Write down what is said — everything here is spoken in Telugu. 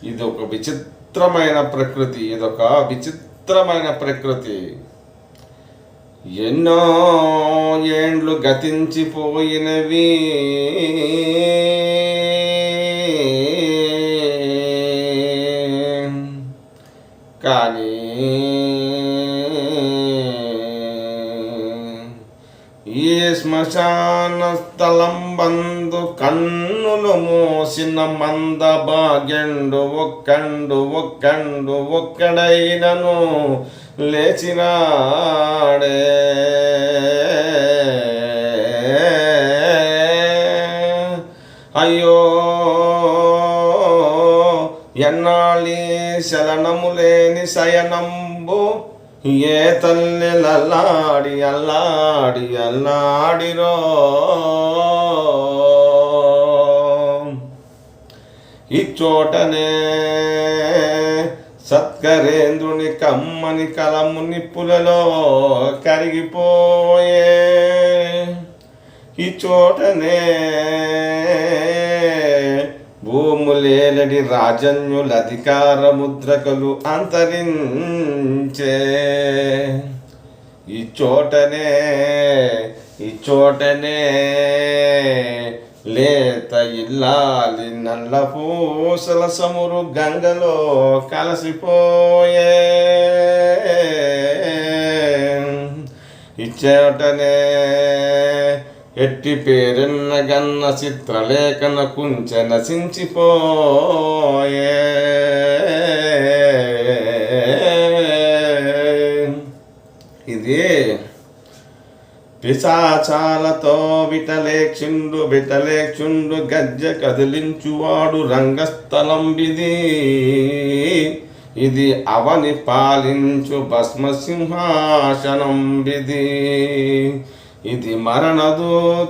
ఇది ఒక విచిత్రమైన ప్రకృతి, ఇదొక విచిత్రమైన ప్రకృతి. ఎన్నో ఏండ్లు గతించిపోయినవి, కానీ ఈ శ్మశాన స్థలం బందు కన్నులు మోసిన మంద భాగ్యండు ఒక్కడైనను లేచినాడే. అయ్యో ఎన్నాళ్ళీ శలనము లేని శయనంబు, ఏ తల్లెలల్లాడి అల్లాడిరో. ఇచ్చోటనే సత్కరేంద్రుని కమ్మని కలము నిప్పులలో కరిగిపోయే. ఈ చోటనే భూములేలడి రాజన్యుల అధికార ముద్రకలు అంతరించే. ఈ చోటనే లేత ఇల్లాలి నల్ల పూసల సమురు గంగలో కలసిపోయే. ఈ చోటనే ఎట్టి పేరెన్న గన్న చిత్రలేఖన కుంచె నశించిపోయే. ఇది పిశాచాలతో విటలేక్షుండు గజ్జ కదిలించువాడు రంగస్థలం విధి. ఇది అవని పాలించు భస్మసింహాసనం విధి. ఇది మరణదూత